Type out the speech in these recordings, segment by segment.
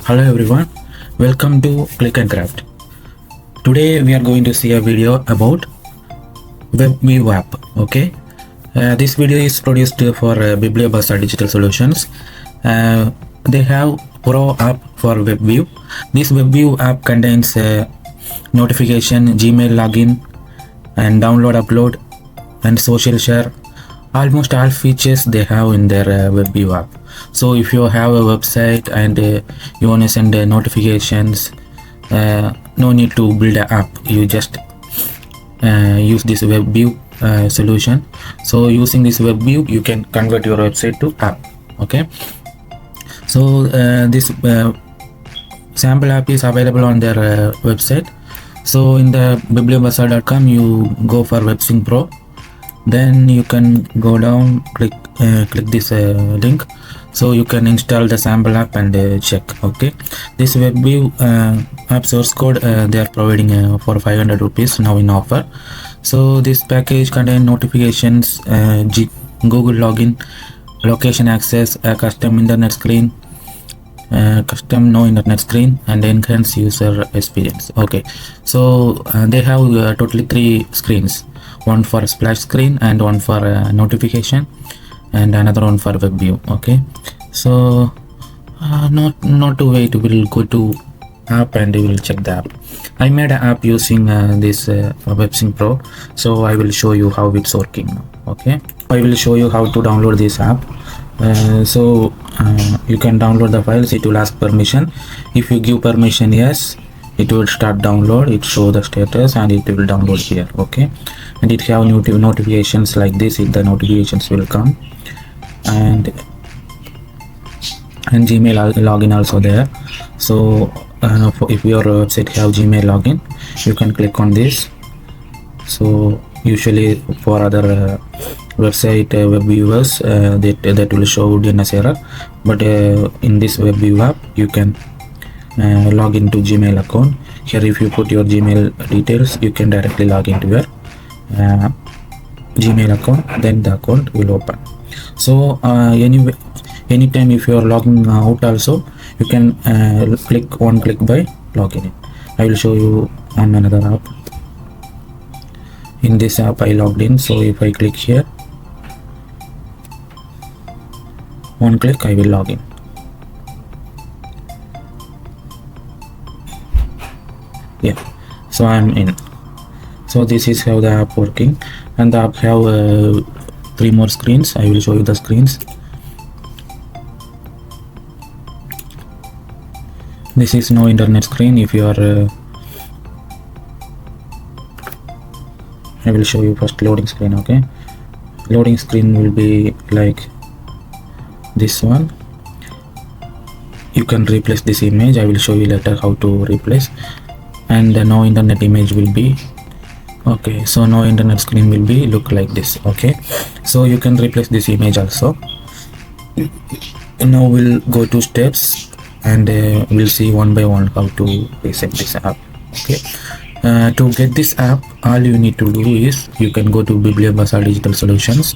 Hello everyone, welcome to Click and Craft. Today we are going to see a video about WebView app. Okay, this video is produced for Bibliobuzzer Digital Solutions. They have Pro app for WebView. This WebView app contains notification, Gmail login, and download, upload, and social share. Almost all features they have in their WebView app. So if you have a website and you want to send notifications, no need to build an app. You just use this WebView solution. So using this WebView, you can convert your website to app. Okay. So this sample app is available on their website. So in the bibliobuzzer.com, you go for WebSync then you can go down, click this link, so you can install the sample app and check. Okay, this WebView app source code they are providing for 500 rupees now in offer. So this package contains notifications, Google login, location access, a custom internet screen, custom no internet screen, and enhance user experience. Okay, so they have totally 3 screens, one for splash screen and one for notification and another one for WebView. Okay, so not to wait, we'll go to app and we will check the app. I made an app using this WebSync Pro, so I will show you how it's working now. Okay, I will show you how to download this app. So you can download the files. It will ask permission. If you give permission yes, it will start download, it show the status and it will download here. Okay, and it have notifications like this. The notifications will come, and Gmail login also there. So if your website have Gmail login, you can click on this. So usually for other website web viewers that will show DNS error, but in this WebView app you can log into Gmail account. Here if you put your Gmail details, you can directly log into your Gmail account, then the account will open. So anytime if you are logging out also, you can click one click by login in. I will show you on another app. In this app I logged in, so if I click here, one click I will log in. Yeah, so I'm in. So this is how the app working, and the app have 3 more screens. I will show you the screens. This is no internet screen. If you are I will show you first loading screen. Okay, loading screen will be like this one. You can replace this image. I will show you later how to replace. And the no internet image will be okay. So no internet screen will be look like this. Okay, so you can replace this image also. Now we'll go to steps and we'll see one by one how to reset this app. Okay, to get this app, all you need to do is you can go to Bibliobuzzer Digital Solutions,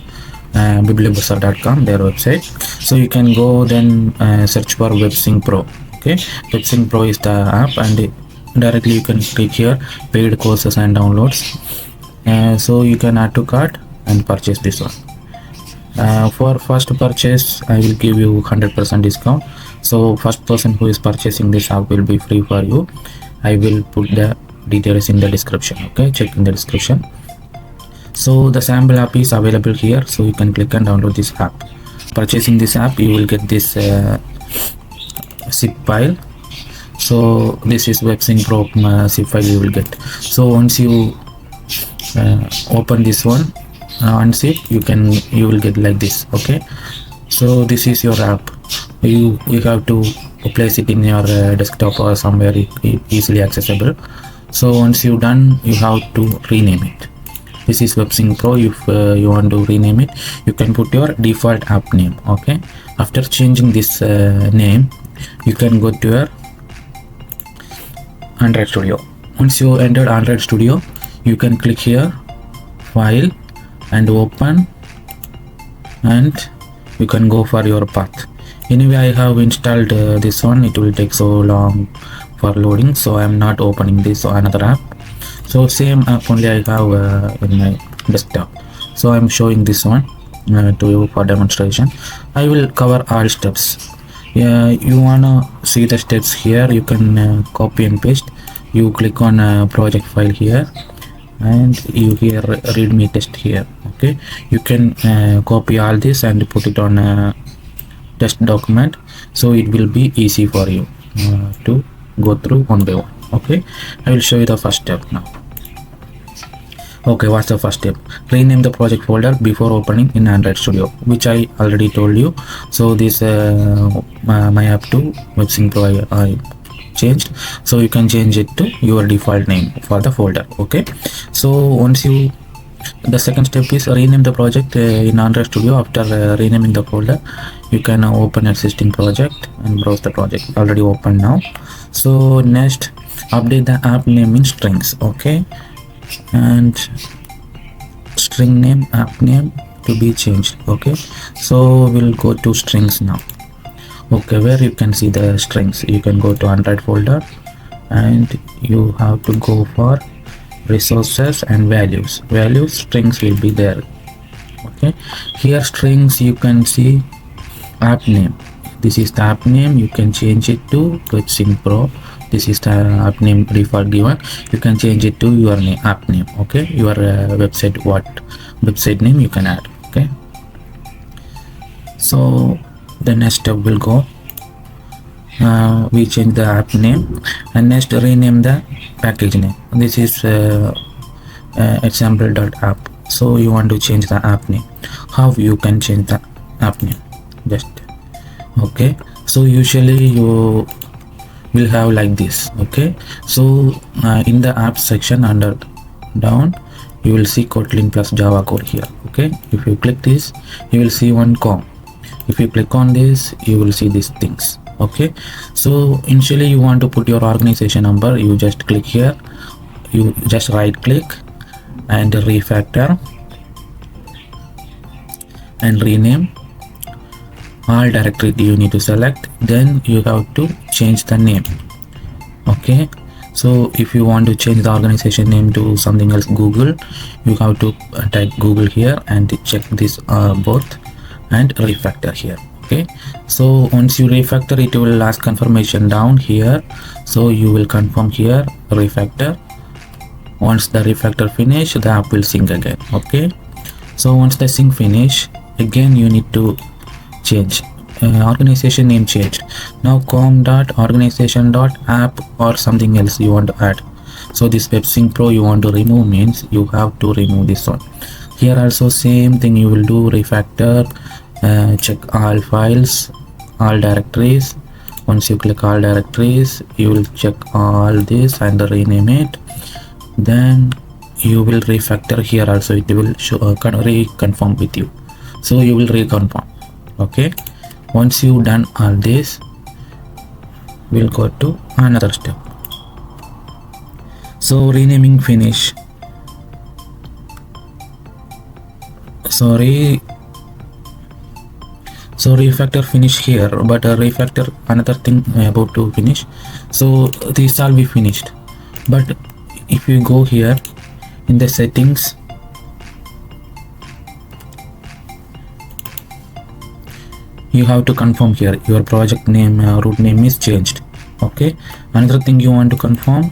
bibliobuzzer.com, their website. So you can go then search for WebSync Pro. Okay, WebSync Pro is the app, and directly you can click here paid courses and downloads. So you can add to cart and purchase this one. For first purchase I will give you 100% discount. So first person who is purchasing this app will be free for you. I will put the details in the description. Okay, check in the description. So the sample app is available here, so you can click and download this app. Purchasing this app, you will get this zip file. So this is WebSync Pro zip file you will get. So once you open this one, unzip, you will get like this. Okay, so this is your app. You have to place it in your desktop or somewhere easily accessible. So once you done, you have to rename it. This is WebSync Pro. If you want to rename it, you can put your default app name. Okay, after changing this name, you can go to your Android Studio. Once you entered Android Studio, you can click here, file, and open, and you can go for your path. Anyway, I have installed this one. It will take so long for loading, so I am not opening this another app. So same app only I have in my desktop, so I am showing this one to you for demonstration. I will cover all steps. You wanna see the steps here, you can copy and paste. You click on project file here, and you here readme test here. Okay, you can copy all this and put it on a test document, so it will be easy for you to go through one by one. Okay, I will show you the first step now. Okay, what's the first step? Rename the project folder before opening in Android Studio, which I already told you. So this my app to WEBSYNCFREE I changed, so you can change it to your default name for the folder. Okay, so once you, the second step is rename the project in Android Studio. After renaming the folder, you can open existing project and browse the project. Already open now. So next, update the app name in strings. Okay, and string name, app name to be changed. Okay, so we'll go to strings now. Okay, where you can see the strings, you can go to Android folder and you have to go for resources and values. Strings will be there. Okay, here strings you can see app name. This is the app name. You can change it to WebSync This is the app name default given. You can change it to your name, app name. Okay, your website, what website name you can add. Okay, so the next step will go, we change the app name, and next rename the package name. This is example.app. So you want to change the app name. How you can change the app name? Just okay, so usually you will have like this. Okay, so in the app section under down you will see Kotlin plus Java code here. Okay, if you click this, you will see one com. If you click on this, you will see these things. Okay, so initially you want to put your organization number. You just click here, you just right click and refactor and rename. All directory you need to select, then you have to change the name. Okay, so if you want to change the organization name to something else, Google, you have to type Google here and check this both and refactor here. Okay, so once you refactor, it will ask confirmation down here, so you will confirm here refactor. Once the refactor finish, the app will sync again. Okay, so once the sync finish, again you need to change organization name changed. Now com.organization.app or something else you want to add. So this WebSync you want to remove means you have to remove this one. Here also same thing you will do, refactor, check all files, all directories. Once you click all directories, you will check all this and rename it. Then you will refactor here also, it will show reconfirm with you, so you will reconfirm. Okay, once you done all this, we'll go to another step. So renaming finish, so refactor finish here, but refactor another thing about to finish. So these all be finished, but if you go here in the settings, you have to confirm here your project name, root name is changed. Okay, another thing you want to confirm,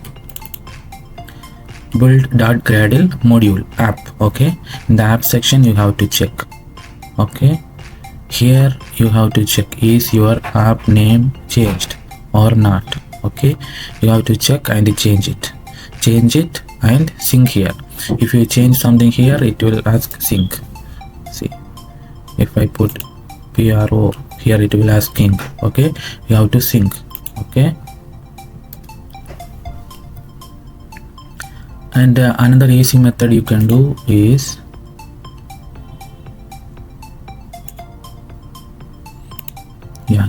build.gradle module app. Okay, in the app section you have to check. Okay, here you have to check is your app name changed or not. Okay, you have to check and change it and sync here. If you change something here, it will ask sync. See, if I put PRO here, it will ask sync. Okay, you have to sync. Okay, and another easy method you can do is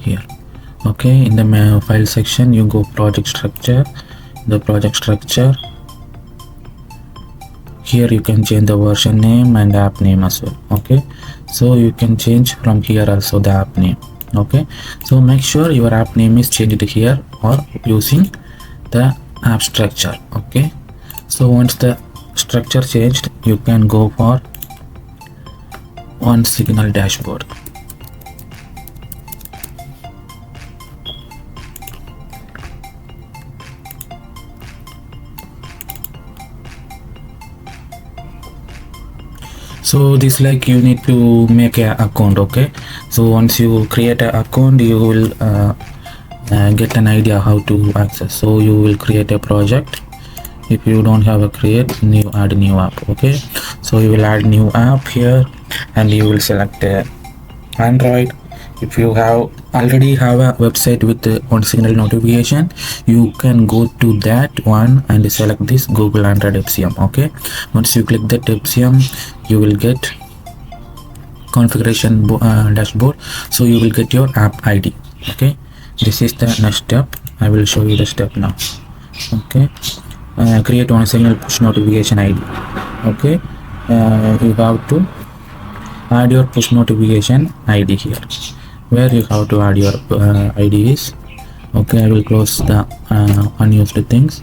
here. Okay, in the file section you go project structure, the project structure. Here you can change the version name and app name as well. Okay, so you can change from here also the app name. Okay, so make sure your app name is changed here or using the app structure. Okay, so once the structure changed, you can go for OneSignal dashboard. So this like you need to make a account. Okay, so once you create an account, you will get an idea how to access. So you will create a project. If you don't have a create, you add a new app. Okay, so you will add new app here and you will select Android. If you already have a website with OneSignal notification, you can go to that one and select this Google Android WebView. Okay, once you click that WebView, you will get configuration dashboard. So you will get your app ID. Okay, this is the next step. I will show you the step now. Okay, create OneSignal push notification ID. Okay, you have to add your push notification ID here. Where you have to add your ID is, okay, I will close the unused things.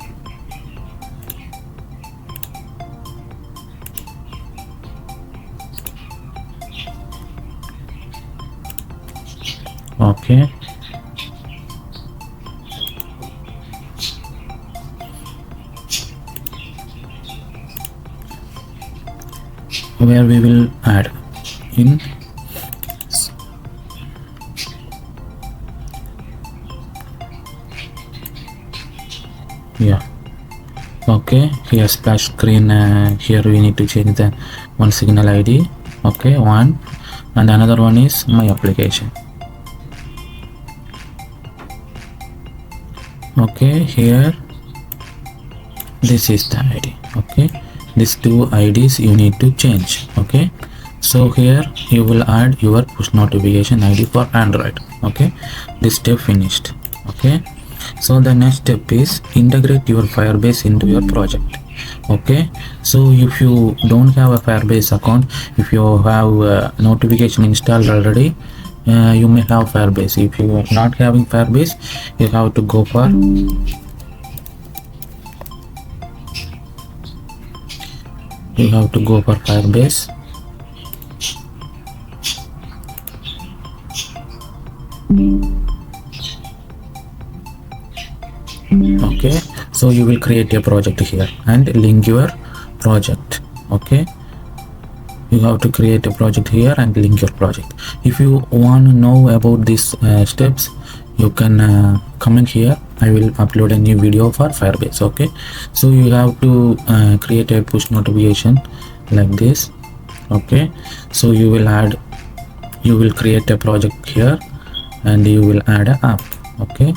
Okay, where we will add in okay, here splash screen. Here we need to change the OneSignal ID. Okay, one, and another one is my application. Okay, here this is the ID. Okay, these two IDs you need to change. Okay, so here you will add your push notification ID for Android. Okay, this step finished. Okay, so the next step is integrate your Firebase into your project. Okay, so if you don't have a Firebase account, if you have notification installed already, you may have Firebase. If you are not having Firebase, you have to go for Firebase. Okay, so you will create a project here and link your project. Okay, you have to create a project here and link your project. If you want to know about these steps, you can comment here. I will upload a new video for Firebase. Okay, so you have to create a push notification like this. Okay, so you will create a project here and you will add an app. Okay,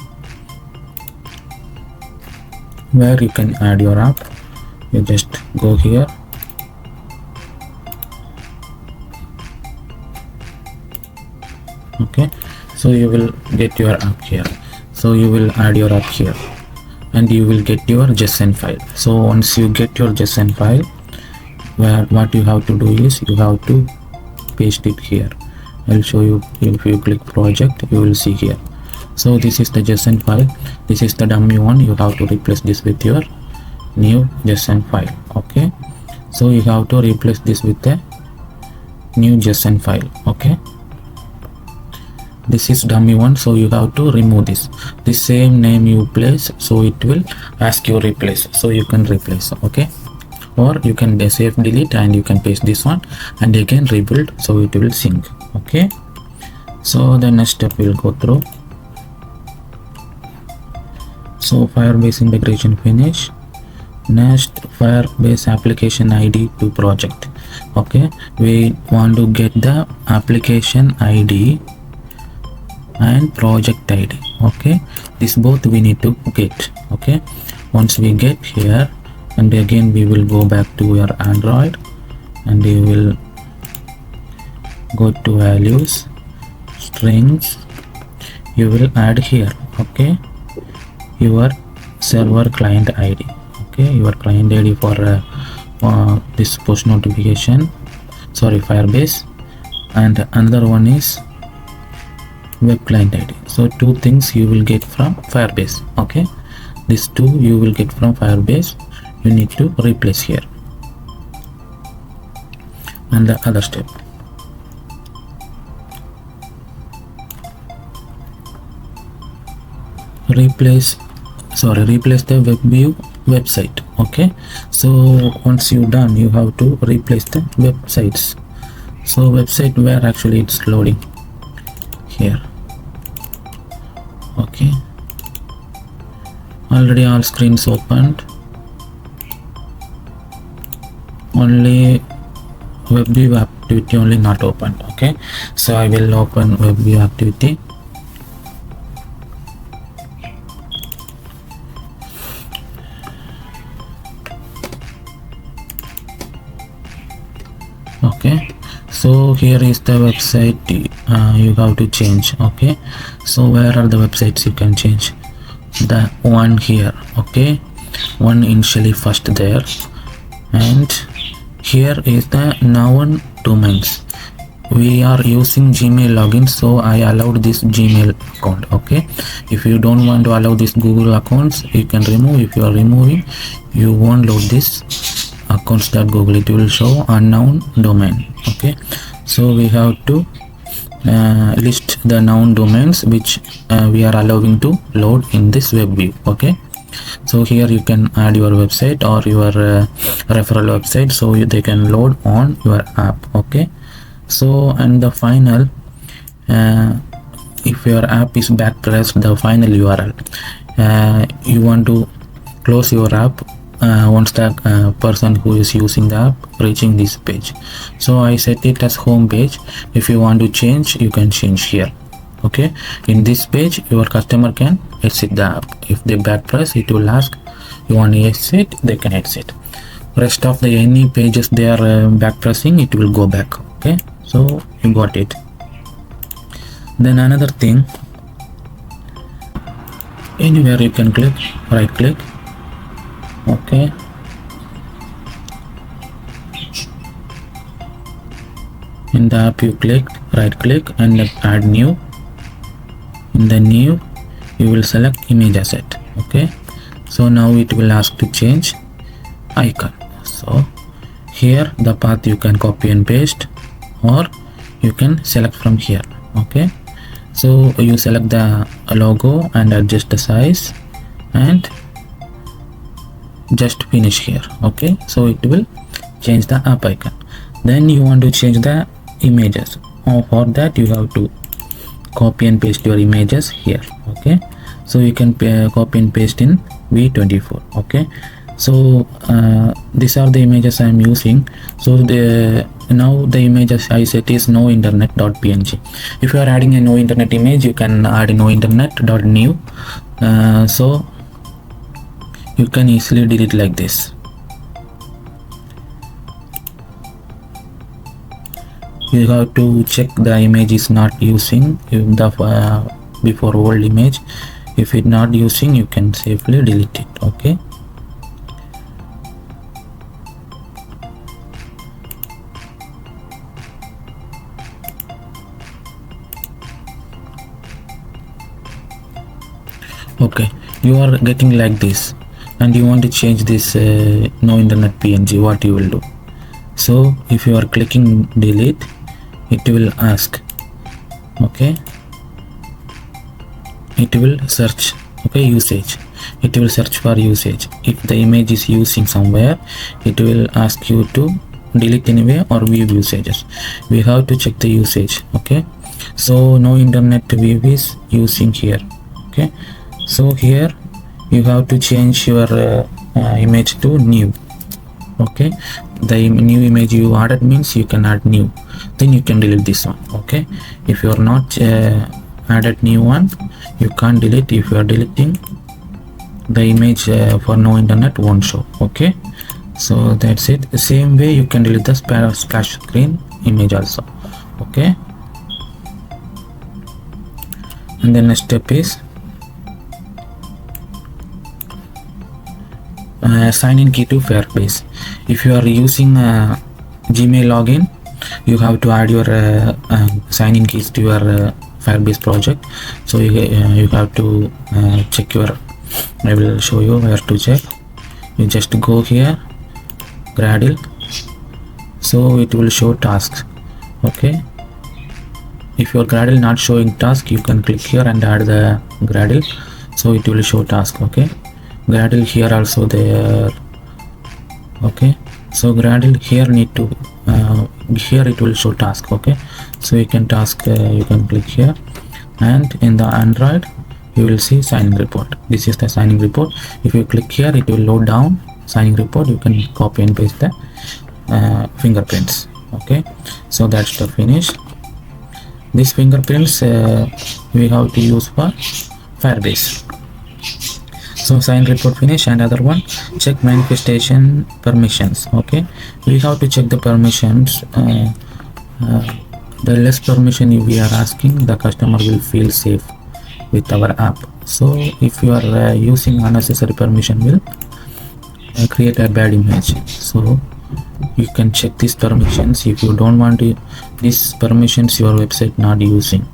where you can add your app, you just go here. Okay, so you will get your app here. So you will add your app here and you will get your JSON file. So once you get your JSON file, what you have to do is you have to paste it here. I'll show you. If you click project, you will see here. So this is the JSON file. This is the dummy one. You have to replace this with your new JSON file. Okay, so you have to replace this with the new JSON file. Okay, this is dummy one, so you have to remove this same name you place, so it will ask you replace, so you can replace. Okay, or you can save delete and you can paste this one and again rebuild, so it will sync. Okay, so the next step we'll go through. So Firebase integration finish. Next, Firebase application ID to project. Okay, we want to get the application ID and project ID. Okay, this both we need to get. Okay, once we get here, and again we will go back to your Android and you will go to values, strings, you will add here. Okay, your server client ID. Okay, your client ID for this push notification, sorry, Firebase, and another one is web client ID. So two things you will get from Firebase. Okay, these two you will get from Firebase. You need to replace here. And the other step, replace the WebView website. Okay, so once you done, you have to replace the websites. So website where actually it's loading here. Okay, already all screens opened, only WebView activity only not opened. Okay, so I will open WebView activity. Okay, so here is the website you have to change. Okay, so where are the websites you can change? The one here. Okay, one initially first there, and here is the known domains. We are using Gmail login, so I allowed this Gmail account. Okay, if you don't want to allow this Google accounts, you can remove. If you are removing, you won't load this accounts.google, it will show unknown domain. Okay, so we have to list the known domains which we are allowing to load in this WebView. Okay, so here you can add your website or your referral website, so they can load on your app. Okay, so and the final, if your app is backpressed, the final URL, you want to close your app once the person who is using the app reaching this page. So I set it as home page. If you want to change, you can change here. Okay, in this page your customer can exit the app. If they backpress, it will ask you want to exit, they can exit. Rest of the any pages they are backpressing, it will go back. Okay, so you got it. Then another thing, anywhere you can click, right click. Okay, in the app you click, right click and add new. In the new you will select image asset. Okay, so now it will ask to change icon. So here the path you can copy and paste, or you can select from here. Okay, so you select the logo and adjust the size and just finish here. Okay, so it will change the app icon. Then you want to change the images. For that you have to copy and paste your images here. Okay, so you can copy and paste in V24. Okay, so these are the images I am using. So now the images I set is no internet.png. If you are adding a no internet image, you can add no internet.new. So you can easily delete like this. You have to check the image is not using the before old image. If it not using, you can safely delete it. Okay, okay, you are getting like this and you want to change this no internet png. What you will do? So if you are clicking delete, it will ask. Okay, it will search. Okay, usage, it will search for usage. If the image is using somewhere, it will ask you to delete anyway or view usages. We have to check the usage. Okay, so no internet view is using here. Okay, so here you have to change your image to new. Okay, the new image you added means you can add new, then you can delete this one. Okay, if you are not added new one, you can't delete. If you are deleting, the image for no internet won't show. Okay, so that's it. The same way you can delete the splash screen image also. Okay, and the next step is sign in key to Firebase. If you are using Gmail login, you have to add your sign in keys to your Firebase project. So you have to check your, I will show you where to check. You just go here, Gradle, so it will show tasks. Okay, if your Gradle not showing task, you can click here and add the Gradle, so it will show task. Okay, Gradle here also there. Okay, so Gradle here need to here it will show task. Okay, so you can task, you can click here, and in the Android you will see signing report. This is the signing report. If you click here, it will load down signing report. You can copy and paste the fingerprints. Okay, so that's the finish. These fingerprints we have to use for Firebase. So sign report finish, and other one, check manifestation permissions. Okay, we have to check the permissions. The less permission we are asking, the customer will feel safe with our app. So if you are using unnecessary permission, will create a bad image. So you can check these permissions. If you don't want to, these permissions your website not using,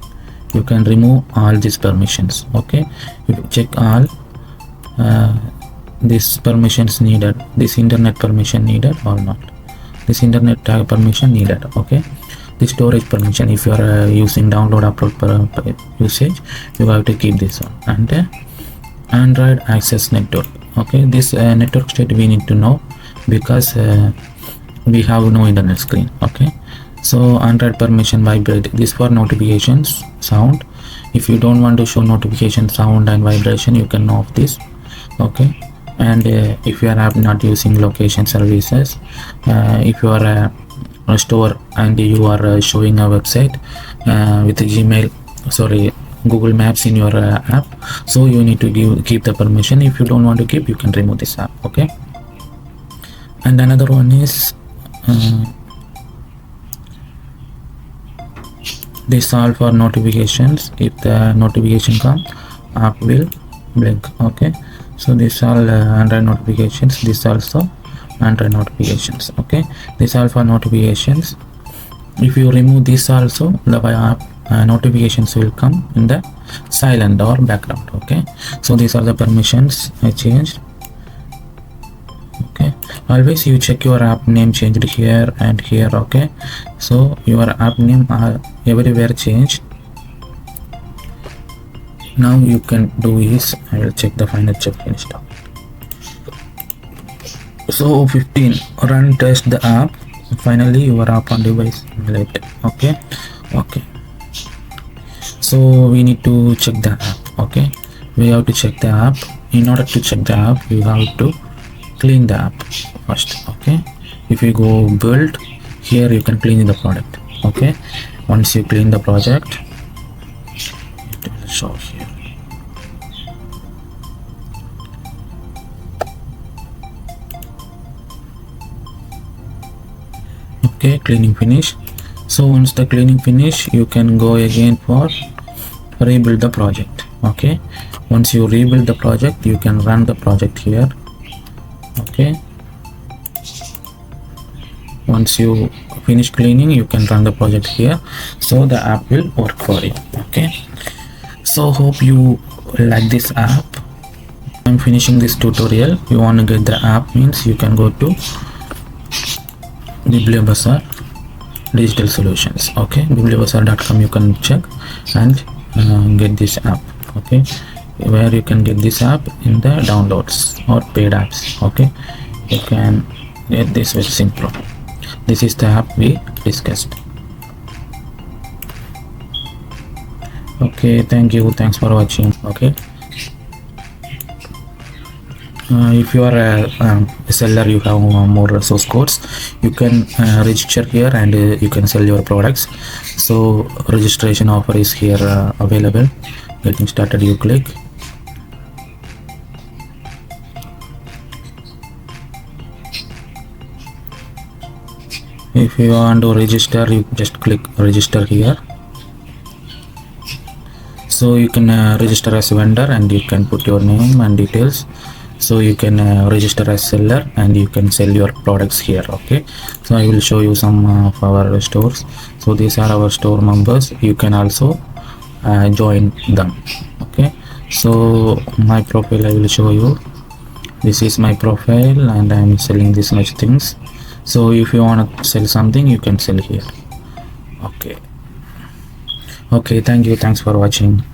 you can remove all these permissions. Okay, you check all these permissions needed, this internet permission needed or not, this internet tag permission needed. Okay, the storage permission, if you are using download upload per usage, you have to keep this on. And Android access network. Okay, this network state we need to know, because we have no internet screen. Okay, so Android permission vibrate, this for notifications, sound. If you don't want to show notification, sound and vibration, you can off this. Okay, and if you are not using location services, if you are a store and you are showing a website with a Gmail, sorry, Google Maps in your app, so you need to keep the permission. If you don't want to keep, you can remove this app. Okay, and another one is this all for notifications. If the notification comes, app will blink. Okay, so this all Android notifications, this also Android notifications. Okay, this all for notifications. If you remove this also, the app notifications will come in the silent or background. Okay, so these are the permissions I changed. Okay, always you check your app name changed here and here. Okay, so your app name are everywhere changed. Now you can do is, I will check the final check finished. So 15, run test the app. Finally your app on device late. Okay, okay, so we need to check the app. Okay, we have to check the app. In order to check the app, you have to clean the app first. Okay, if you go build, here you can clean the product. Okay, once you clean the project, it will show here. Okay, cleaning finish. So once the cleaning finish, you can go again for rebuild the project. Okay, once you rebuild the project, you can run the project here. Okay, once you finish cleaning, you can run the project here, so the app will work for you. Okay, so hope you like this app. I'm finishing this tutorial. You want to get the app, means you can go to WebView digital solutions. Okay, webvyou.com, you can check and get this app. Okay, where you can get this app in the downloads or paid apps. Okay, you can get this WebSync Pro. This is the app we discussed. Okay, thank you, thanks for watching. Okay, if you are a seller, you have more source codes, you can register here and you can sell your products. So registration offer is here available. Getting started, you click. If you want to register, you just click register here. So you can register as a vendor and you can put your name and details. So you can register as seller and you can sell your products here. Okay, so I will show you some of our stores. So these are our store members. You can also join them. Okay, so my profile I will show you. This is my profile and I'm selling this much things. So if you want to sell something, you can sell here. Okay, thank you, thanks for watching.